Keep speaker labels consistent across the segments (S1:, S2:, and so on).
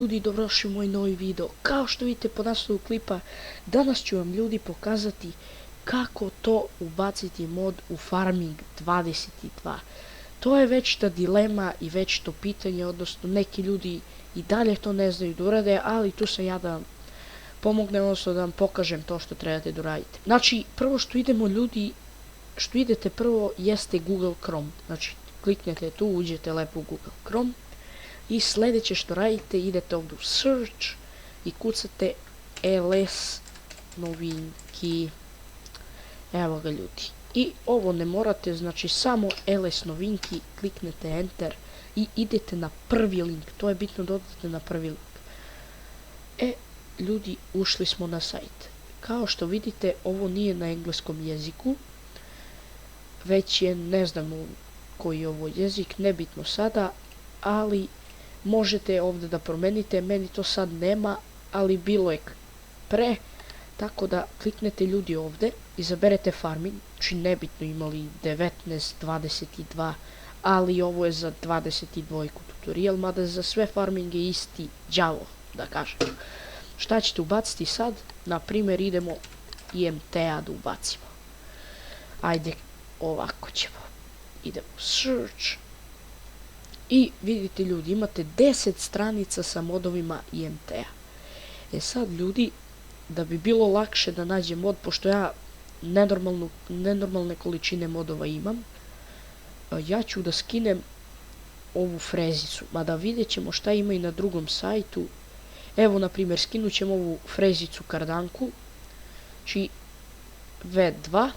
S1: Ljudi, dobrodošli u moj novi video. Kao što vidite po naslovu klipa, danas ću vam ljudi pokazati kako to ubaciti mod u Farming 22. To je već ta dilema i već to pitanje, odnosno neki ljudi i dalje to ne znaju da urade, ali tu sam ja da vam pomognem, odnosno da vam pokažem to što trebate da uradite. Znači, prvo što idemo ljudi, što idete prvo jeste Google Chrome. Znači, kliknete tu, uđete lepo u Google Chrome. I sljedeće što radite, idete ovdje u search i kucate LS novinki. Evo ga ljudi. I ovo ne morate, znači samo LS novinki, kliknete enter i idete na prvi link. To je bitno da odete na prvi link. Ljudi, ušli smo na sajt. Kao što vidite, ovo nije na engleskom jeziku, već je, ne znam koji je ovo jezik, nebitno sada, ali možete ovdje da promenite, meni to sad nema, ali bilo je pre, tako da kliknete ljudi ovdje, izaberete farming, znači nebitno imali 19, 22, ali ovo je za 22 tutorial, mada za sve farming je isti đavo, da kažem. Šta ćete ubaciti sad? Na primjer idemo IMT-a da ubacimo. Ajde, ovako ćemo. Idemo u search. I vidite ljudi, imate 10 stranica sa modovima IMT-a. Sad ljudi, da bi bilo lakše da nađem mod, pošto ja nenormalne količine modova imam, ja ću da skinem ovu frezicu, mada vidjet ćemo šta ima i na drugom sajtu. Evo, na primjer, skinut ćemo ovu frezicu kardanku, znači V2,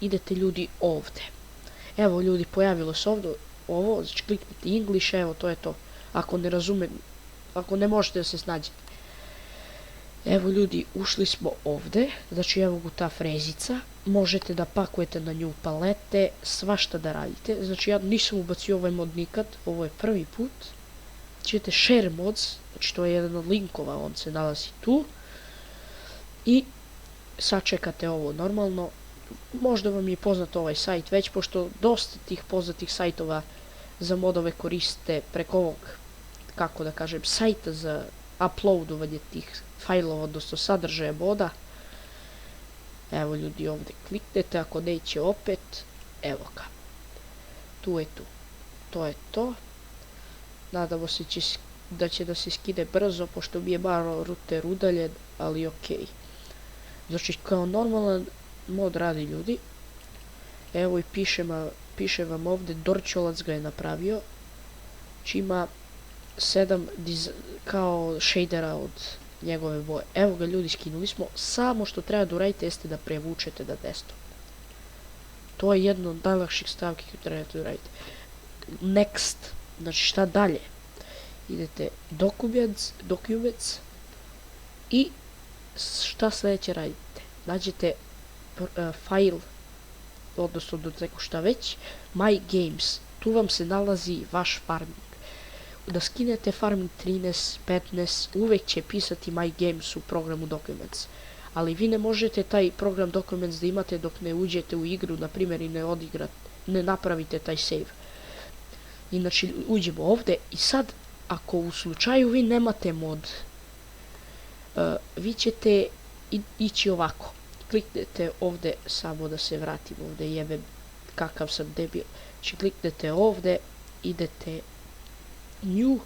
S1: idete ljudi ovdje. Evo ljudi, pojavilo se ovdje ovo, znači kliknite English, evo to je to, ako ne možete da se snađete. Evo ljudi, ušli smo ovdje, znači evo ga ta frezica, možete da pakujete na nju palete, svašta da radite, znači ja nisam ubacio ovaj mod nikad, ovo je prvi put. Ćete share mods, znači to je jedan od linkova, on se nalazi tu. I sačekate ovo normalno. Možda vam je poznat ovaj sajt već, pošto dosta tih poznatih sajtova za modove koriste preko ovog, kako da kažem, sajta za uploadovanje tih fajlova, odnosno sadržaja moda. Evo ljudi, ovdje kliknete, ako neće opet, evo ga. Tu je tu. To je to. Nadamo se da će da se skine brzo, pošto mi je malo router udaljen, ali okej. Znači, kao normalan mod radi ljudi. Evo i piše vam ovdje, Dorčolac ga je napravio. Znači ima 7 kao shadera od njegove boje. Evo ga ljudi, skinuli smo. Samo što treba da uradite jeste da prevučete na desktop. To je jedno od najlakših stavki koje trebate da uradite. Next. Znači šta dalje? Idete documents i šta sljedeće radite? Nađete file, odnosno do neko šta već, My Games. Tu vam se nalazi vaš farming. Da skinete farming 13, 15, uvek će pisati My Games u programu Documents. Ali vi ne možete taj program Documents da imate dok ne uđete u igru, na primjer, i ne napravite taj save. Inače, uđemo ovdje i sad, ako u slučaju vi nemate mod, vi ćete ići ovako. Kliknete ovdje, samo da se vratim ovdje, jebem kakav sam debil. Znači kliknete ovdje, idete new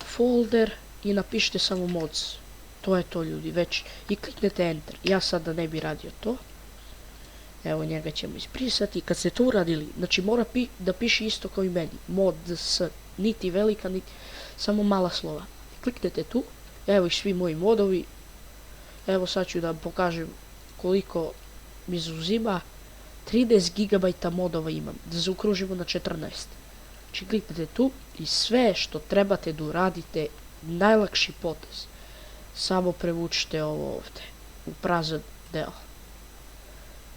S1: folder i napišite samo mods. To je to ljudi, već. I kliknete enter. Ja sad da ne bi radio to. Evo, njega ćemo izbrisati. Kad ste to uradili, znači mora da piše isto kao i meni. Mods, niti velika, niti samo mala slova. Kliknete tu. Evo i svi moji modovi. Evo sad ću da vam pokažem koliko mi zauzima. 30 GB modova imam. Da zaokružimo na 14. Znači kliknete tu i sve što trebate da uradite, najlakši potez. Samo prevučite ovo ovdje. U prazan deo.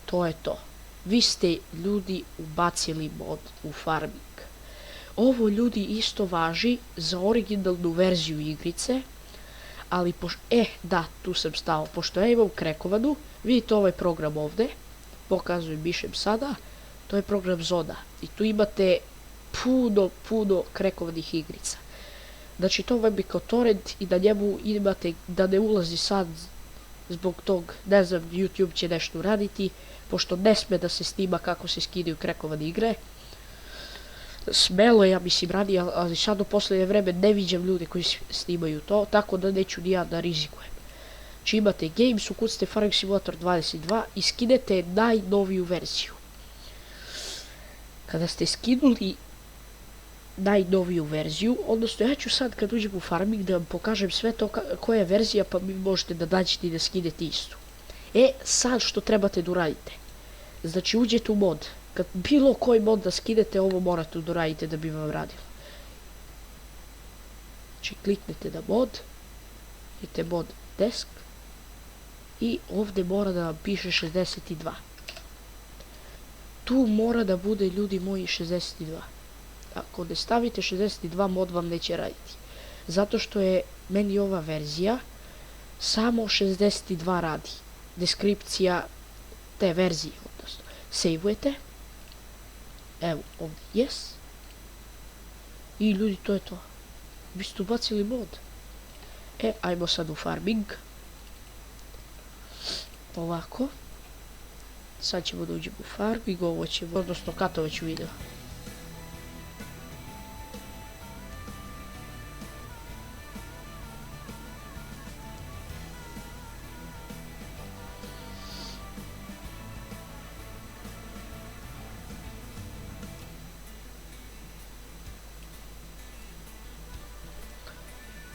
S1: To je to. Vi ste ljudi ubacili mod u farming. Ovo ljudi isto važi za originalnu verziju igrice. Ali da, tu sam stao. Pošto ja imam krekovanu, vidite ovaj program ovdje. Pokazujem mišem sada. To je program Zona. I tu imate puno krekovanih igrica. Znači to vam je kao torrent i da njemu imate, da ne ulazi sad zbog tog, ne znam, YouTube će nešto uraditi, pošto ne sme da se snima kako se skidaju krekovane igre. Smelo je, ja mislim, radi, ali sad u posljednje vreme ne viđam ljude koji snimaju to, tako da neću ni ja da rizikujem. Znači imate Games, ukucite Farming Simulator 22 i skinete najnoviju verziju. Kada ste skinuli najnoviju verziju, odnosno ja ću sad kad uđem u Farming da vam pokažem sve to koja je verzija, pa mi možete da nađete i da skinete istu. Sad što trebate da uradite. Znači uđete u mod. Kad bilo koji mod da skinete, ovo morate da uradite da bi vam radilo. Znači kliknete na mod, idete mod desk i ovdje mora da vam piše 62. Tu mora da bude, ljudi moji, 62. Ako ne stavite 62, mod vam neće raditi. Zato što je meni ova verzija samo 62 radi. Deskripcija te verzije, odnosno. Sejvujete. Evo, ovdje yes. I ljudi, to je to. Vi ste ubacili mod. Ajmo sad u Farming. Ovako. Sad ćemo da uđemo u Farming, ovo ćemo, odnosno katovat ću video.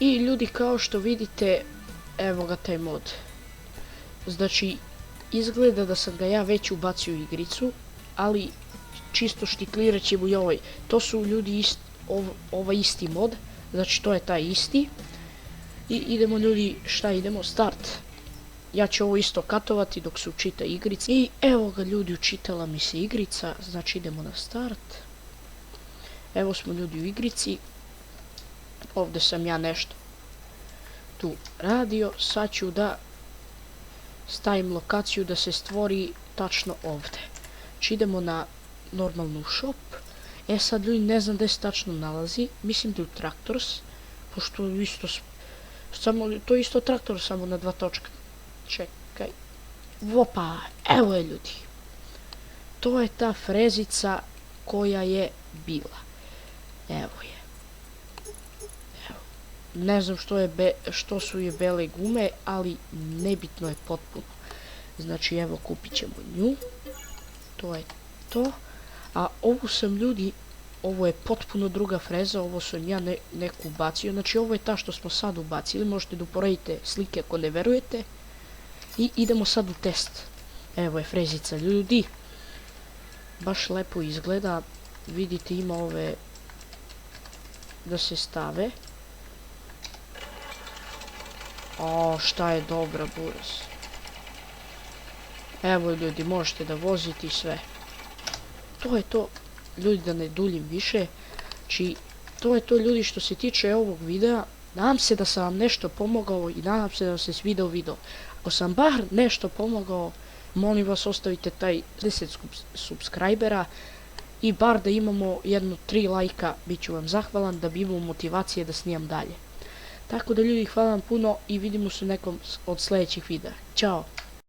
S1: I ljudi, kao što vidite, evo ga taj mod. Znači, izgleda da sam ga ja već ubacio u igricu, ali čisto štiklirat ćemo i ovaj. To su ljudi ovaj isti mod, znači to je taj isti. I idemo ljudi, šta idemo? Start. Ja ću ovo isto katovati dok se učita igrica. I evo ga ljudi, učitala mi se igrica, znači idemo na start. Evo smo ljudi u igrici. Ovdje sam ja nešto tu radio, sad ću da stavim lokaciju da se stvori tačno ovdje. Znači idemo na normalnu shop. Sad ljudi, ne znam gdje se tačno nalazi, mislim da je u Tractors, pošto isto, to je isto Traktor, samo na 2 točka. Čekaj, opa, evo je ljudi. To je ta frezica koja je bila. Evo je. Ne znam što su je bele gume, ali nebitno je potpuno. Znači evo, kupit ćemo nju. To je to. A ovu sam ljudi, ovo je potpuno druga freza, ovo sam ja neku ubacio. Znači ovo je ta što smo sad ubacili, možete da uporedite slike ako ne verujete. I idemo sad u test. Evo je frezica ljudi. Baš lepo izgleda. Vidite, ima ove da se stave. O, šta je dobra buraz. Evo ljudi, možete da vozite i sve. To je to, ljudi, da ne duljim više. Znači, to je to ljudi što se tiče ovog videa. Nadam se da sam vam nešto pomogao i nadam se da vam se svidao video. Ako sam bar nešto pomogao, molim vas ostavite taj 10 subscribera i bar da imamo 3 lajka, bit ću vam zahvalan da bi imao motivacije da snimam dalje. Tako da ljudi, hvala vam puno i vidimo se u nekom od sljedećih videa. Ćao!